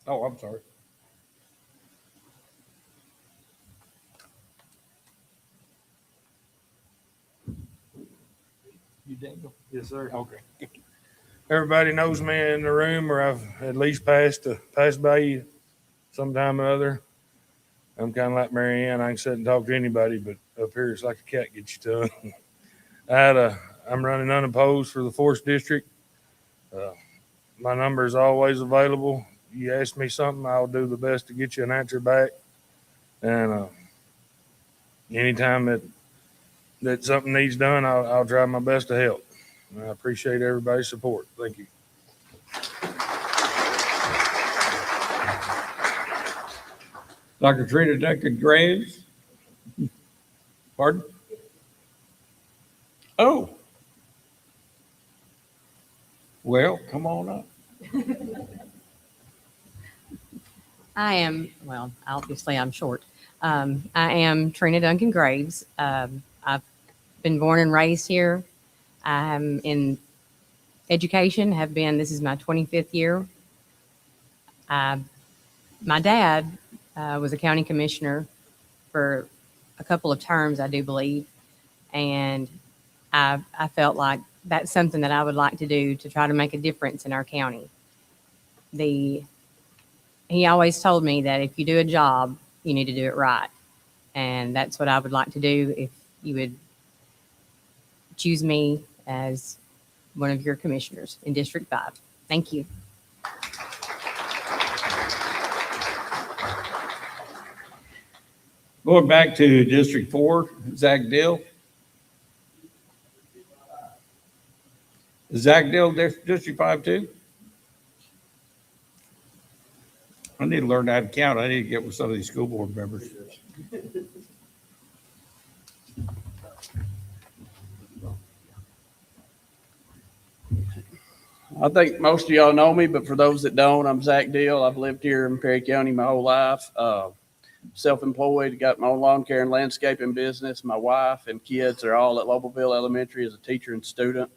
Oh, I'm sorry. You Daniel? Yes, sir. Okay. Everybody knows me in the room, or I've at least passed by you sometime or other. I'm kind of like Mary Ann. I can sit and talk to anybody, but up here it's like a cat gets you tongue. I'm running unopposed for the 4th District. My number is always available. You ask me something, I'll do the best to get you an answer back. And anytime that something needs done, I'll try my best to help. And I appreciate everybody's support. Thank you. Dr. Trina Duncan Graves. Pardon? Oh. Well, come on up. I am, well, obviously I'm short. I am Trina Duncan Graves. I've been born and raised here. I'm in education, this is my 25th year. My dad was a county commissioner for a couple of terms, I do believe. And I felt like that's something that I would like to do to try to make a difference in our county. He always told me that if you do a job, you need to do it right. And that's what I would like to do if you would choose me as one of your commissioners in District 5. Thank you. Going back to District 4, Zach Dill. Is Zach Dill District 5 too? I need to learn how to count. I need to get with some of these school board members. I think most of y'all know me, but for those that don't, I'm Zach Deal. I've lived here in Perry County my whole life. Self-employed, got my own lawn care and landscaping business. My wife and kids are all at Lobelville Elementary as a teacher and student.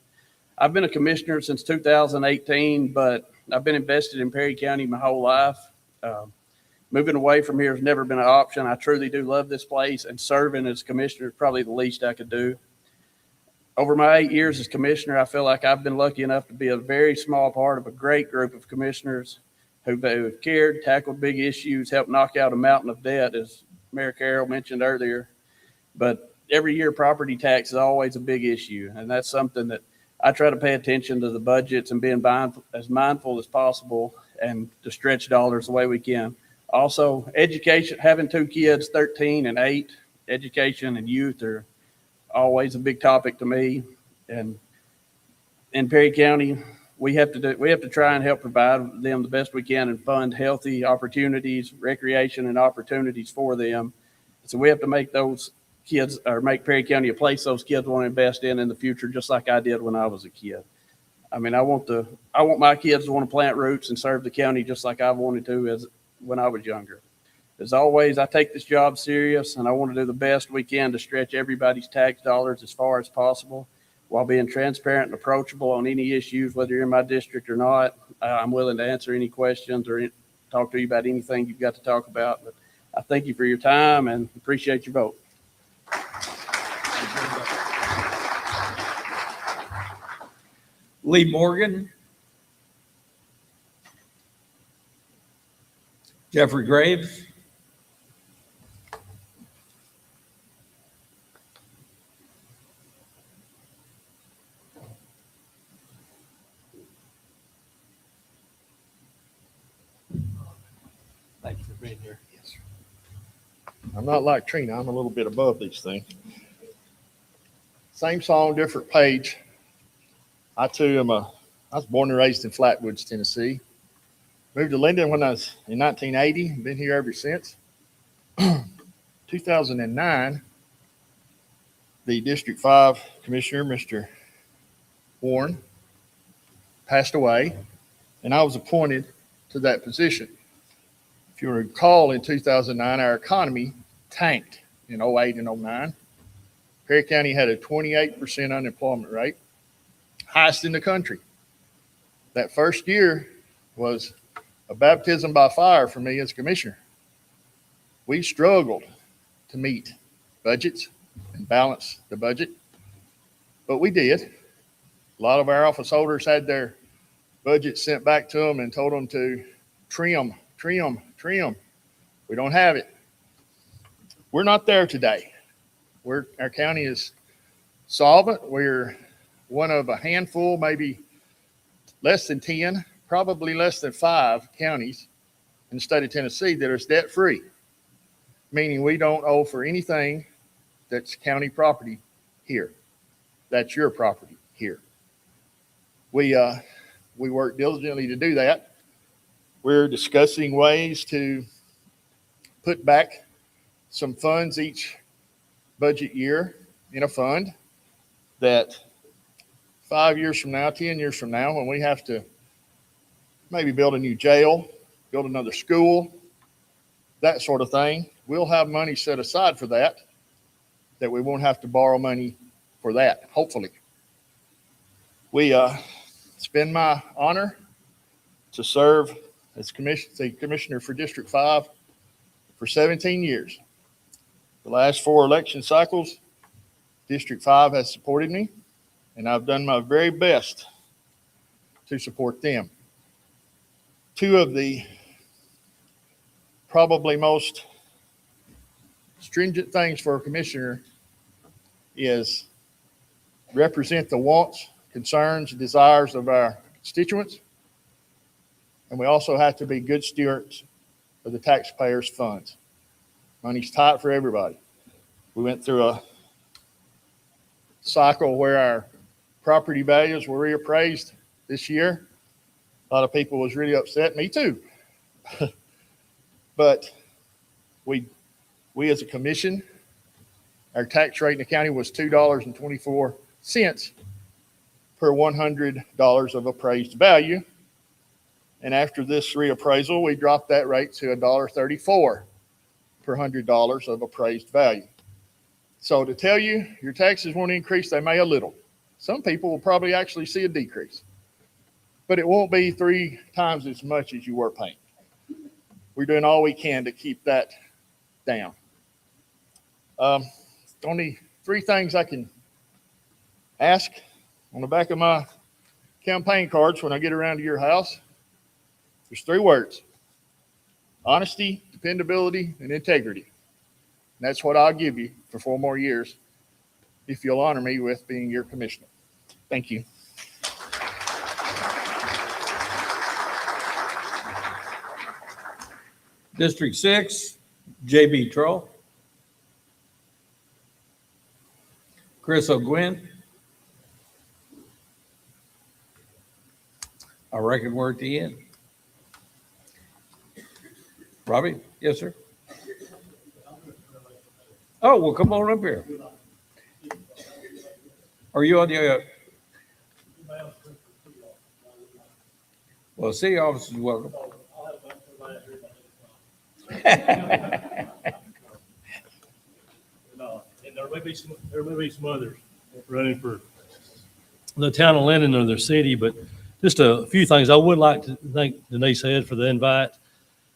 I've been a commissioner since 2018, but I've been invested in Perry County my whole life. Moving away from here has never been an option. I truly do love this place, and serving as commissioner is probably the least I could do. Over my 8 years as commissioner, I feel like I've been lucky enough to be a very small part of a great group of commissioners who have cared, tackled big issues, helped knock out a mountain of debt, as Mayor Carroll mentioned earlier. But every year, property tax is always a big issue, and that's something that I try to pay attention to the budgets and being as mindful as possible and to stretch dollars the way we can. Also, education, having 2 kids, 13 and 8, education and youth are always a big topic to me. And in Perry County, we have to try and help provide them the best we can and fund healthy opportunities, recreation and opportunities for them. So we have to make those kids, or make Perry County a place those kids want to invest in the future, just like I did when I was a kid. I mean, I want my kids to want to plant roots and serve the county just like I wanted to when I was younger. As always, I take this job serious, and I want to do the best we can to stretch everybody's tax dollars as far as possible while being transparent and approachable on any issues, whether you're in my district or not. I'm willing to answer any questions or talk to you about anything you've got to talk about. But I thank you for your time and appreciate your vote. Lee Morgan. Jeffrey Graves. Thank you for being here. Yes, sir. I'm not like Trina. I'm a little bit above these things. Same song, different page. I too I was born and raised in Flatwoods, Tennessee. Moved to Linden when I was in 1980. Been here ever since. 2009, the District 5 Commissioner, Mr. Warren, passed away, and I was appointed to that position. If you recall, in 2009, our economy tanked in 08 and 09. Perry County had a 28% unemployment rate, highest in the country. That first year was a baptism by fire for me as commissioner. We struggled to meet budgets and balance the budget, but we did. A lot of our office holders had their budgets sent back to them and told them to trim. We don't have it. We're not there today. Our county is solvent. We're one of a handful, maybe less than 10, probably less than 5 counties in the state of Tennessee that are debt-free, meaning we don't owe for anything that's county property here. That's your property here. We work diligently to do that. We're discussing ways to put back some funds each budget year in a fund that 5 years from now, 10 years from now, when we have to maybe build a new jail, build another school, that sort of thing, we'll have money set aside for that, that we won't have to borrow money for that, hopefully. It's been my honor to serve as commissioner for District 5 for 17 years. The last 4 election cycles, District 5 has supported me, and I've done my very best to support them. 2 of the probably most stringent things for a commissioner is represent the wants, concerns, and desires of our constituents. And we also have to be good stewards of the taxpayers' funds. Money's tight for everybody. We went through a cycle where our property values were reappraised this year. A lot of people was really upset, me too. But we as a commission, our tax rate in the county was $2.24 per $100 of appraised value. And after this reappraisal, we dropped that rate to $1.34 per $100 of appraised value. So to tell you your taxes won't increase, they may a little. Some people will probably actually see a decrease, but it won't be 3 times as much as you were paying. We're doing all we can to keep that down. Only 3 things I can ask on the back of my campaign cards when I get around to your house. There's 3 words: honesty, dependability, and integrity. And that's what I'll give you for 4 more years if you'll honor me with being your commissioner. Thank you. District 6, J.B. Troll. Chris O'Gwen. I reckon we're at the end. Robbie? Yes, sir. Oh, well, come on up here. Are you on the, well, city officers, welcome. And there may be some others running for the town of Linden or their city, but just a few things. I would like to thank Denise Head for the invite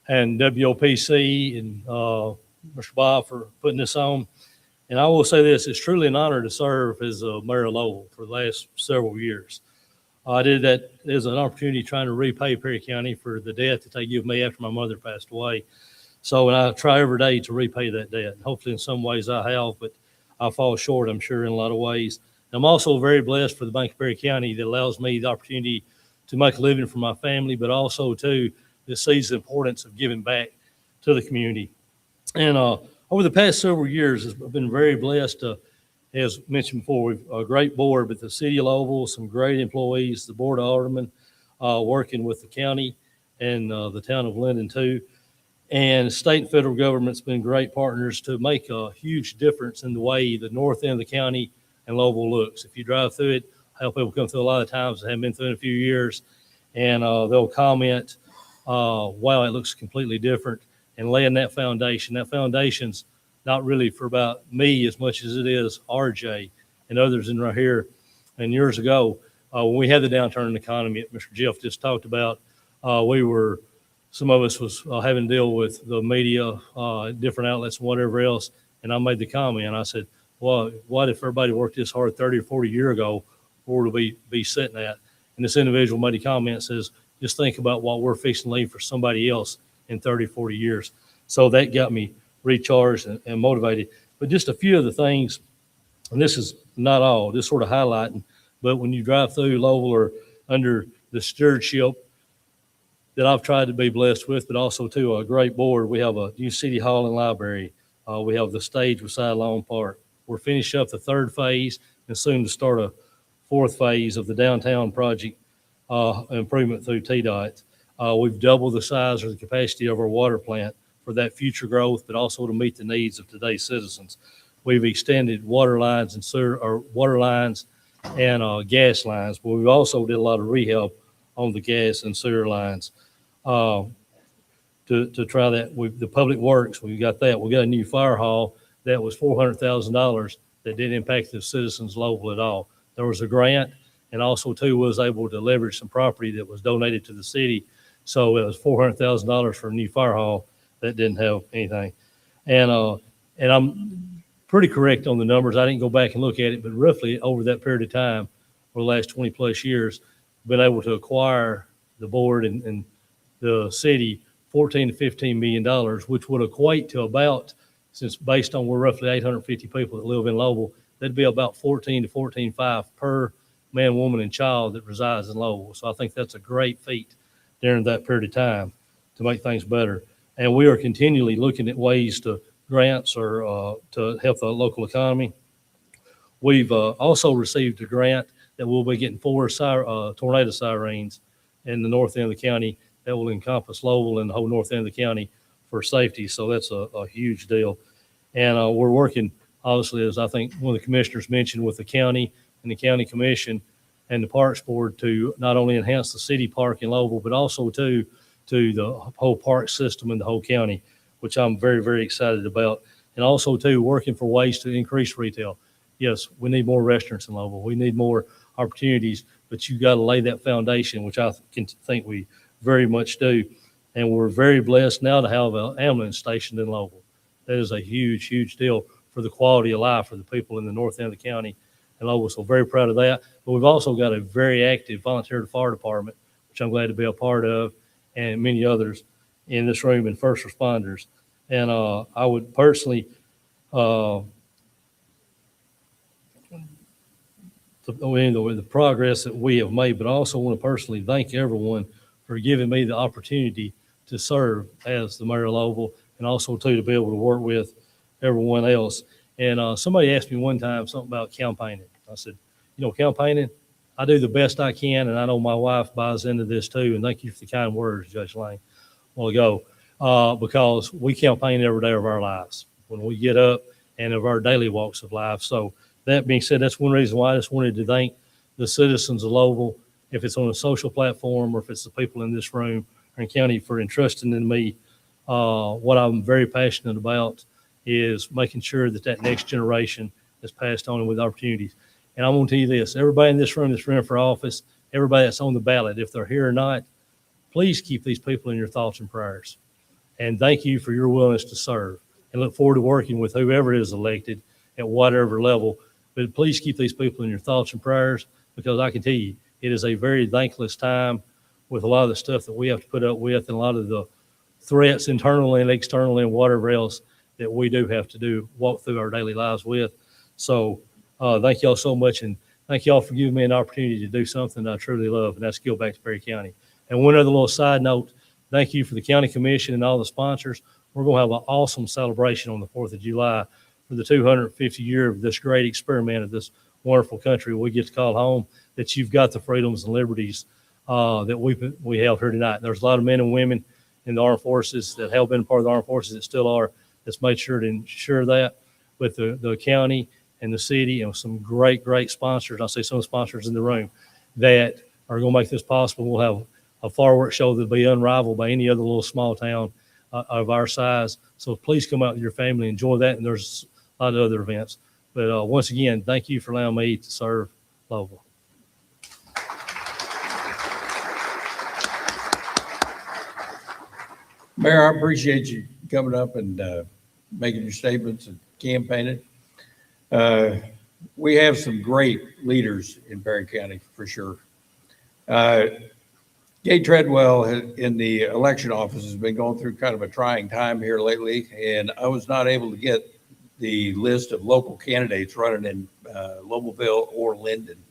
and WOPC and Mr. Bob for putting this on. And I will say this, it's truly an honor to serve as mayor of Lowell for the last several years. I did that as an opportunity trying to repay Perry County for the debt that they gave me after my mother passed away. So, and I try every day to repay that debt. Hopefully in some ways I have, but I fall short, I'm sure, in a lot of ways. I'm also very blessed for the Bank of Perry County that allows me the opportunity to make a living for my family, but also too, that sees the importance of giving back to the community. And over the past several years, I've been very blessed to, as mentioned before, we've a great board with the city of Lowell, some great employees, the board of aldermen, working with the county and the town of Linden too. And state and federal government's been great partners to make a huge difference in the way the north end of the county and Lowell looks. If you drive through it, I help people come through a lot of times that haven't been through in a few years, and they'll comment, wow, it looks completely different, and laying that foundation. That foundation's not really for about me as much as it is RJ and others in right here. And years ago, when we had the downturn in the economy that Mr. Jeff just talked about, some of us was having to deal with the media, different outlets and whatever else. And I made the comment, and I said, well, what if everybody worked this hard 30 or 40 years ago, where would we be sitting at? And this individual made a comment, says, just think about what we're fixing to leave for somebody else in 30, 40 years. So that got me recharged and motivated. But just a few of the things, and this is not all, just sort of highlighting, but when you drive through Lowell or under the stewardship that I've tried to be blessed with, but also too a great board. We have a new city hall and library. We have the stage beside Long Park. We're finishing up the 3rd phase and soon to start a 4th phase of the downtown project improvement through TDOT. We've doubled the size or the capacity of our water plant for that future growth, but also to meet the needs of today's citizens. We've extended water lines and sewer, or water lines and gas lines, but we've also did a lot of rehab on the gas and sewer lines. To try that, the public works, we got that. We got a new fire hall that was $400,000 that didn't impact the citizens local at all. There was a grant, and also too was able to leverage some property that was donated to the city. So it was $400,000 for a new fire hall that didn't have anything. And I'm pretty correct on the numbers. I didn't go back and look at it, but roughly over that period of time, for the last 20 plus years, been able to acquire the board and the city $14 to $15 million, which would equate to about, since based on we're roughly 850 people that live in Lowell, that'd be about 14 to 14.5 per man, woman, and child that resides in Lowell. So I think that's a great feat during that period of time to make things better. And we are continually looking at ways to grants or to help the local economy. We've also received a grant that we'll be getting 4 tornado sirens in the north end of the county that will encompass Lowell and the whole north end of the county for safety. So that's a huge deal. And we're working, obviously, as I think one of the commissioners mentioned, with the county and the county commission and the Parks Board to not only enhance the city park in Lowell, but also to the whole park system in the whole county, which I'm very, very excited about. And also too, working for ways to increase retail. Yes, we need more restaurants in Lowell. We need more opportunities, but you got to lay that foundation, which I think we very much do. And we're very blessed now to have an ambulance stationed in Lowell. That is a huge, huge deal for the quality of life for the people in the north end of the county and Lowell. So very proud of that. But we've also got a very active volunteer fire department, which I'm glad to be a part of, and many others in this room, and first responders. And I would personally, the progress that we have made, but I also want to personally thank everyone for giving me the opportunity to serve as the mayor of Lowell, and also too to be able to work with everyone else. And somebody asked me one time something about campaigning. I said, campaigning, I do the best I can, and I know my wife buys into this too. And thank you for the kind words, Judge Lane, a while ago, because we campaign every day of our lives when we get up and of our daily walks of life. So that being said, that's one reason why I just wanted to thank the citizens of Lowell, if it's on a social platform or if it's the people in this room or in county, for entrusting in me. What I'm very passionate about is making sure that next generation is passed on with opportunities. And I want to tell you this, everybody in this room that's running for office, everybody that's on the ballot, if they're here or not, please keep these people in your thoughts and prayers. And thank you for your willingness to serve, and look forward to working with whoever is elected at whatever level. But please keep these people in your thoughts and prayers, because I can tell you, it is a very thankless time with a lot of the stuff that we have to put up with, and a lot of the threats internally and externally and whatever else that we do have to walk through our daily lives with. So thank y'all so much, and thank y'all for giving me an opportunity to do something that I truly love, and that's give back to Perry County. And one other little side note, thank you for the county commission and all the sponsors. We're going to have an awesome celebration on the 4th of July for the 250 year of this great experiment of this wonderful country we get to call home, that you've got the freedoms and liberties that we have here tonight. There's a lot of men and women in the armed forces that have been part of the armed forces that still are, that's made sure to ensure that, with the county and the city and some great, great sponsors. I'll say some sponsors in the room that are going to make this possible. We'll have a fireworks show that'll be unrivaled by any other little small town of our size. So please come out with your family, enjoy that. And there's a lot of other events. But once again, thank you for allowing me to serve Lowell. Mayor, I appreciate you coming up and making your statements and campaigning. We have some great leaders in Perry County, for sure. Gay Treadwell in the election office has been going through kind of a trying time here lately, and I was not able to get the list of local candidates running in Lowellville or Linden.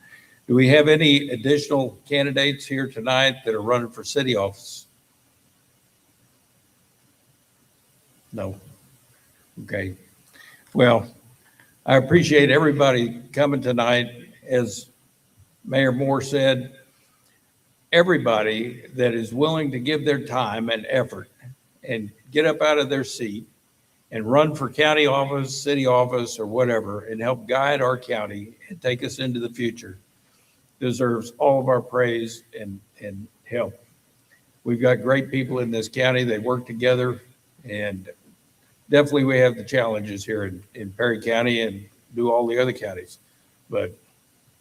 Do we have any additional candidates here tonight that are running for city office? No. Okay. Well, I appreciate everybody coming tonight. As Mayor Moore said, everybody that is willing to give their time and effort and get up out of their seat and run for county office, city office, or whatever, and help guide our county and take us into the future deserves all of our praise and help. We've got great people in this county. They work together, and definitely we have the challenges here in Perry County and do all the other counties. But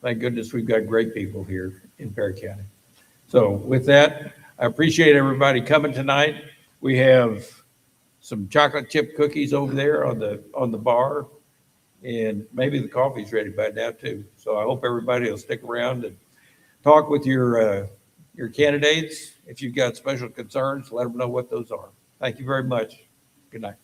thank goodness we've got great people here in Perry County. So with that, I appreciate everybody coming tonight. We have some chocolate chip cookies over there on the bar, and maybe the coffee's ready by now too. So I hope everybody will stick around and talk with your candidates. If you've got special concerns, let them know what those are. Thank you very much. Good night.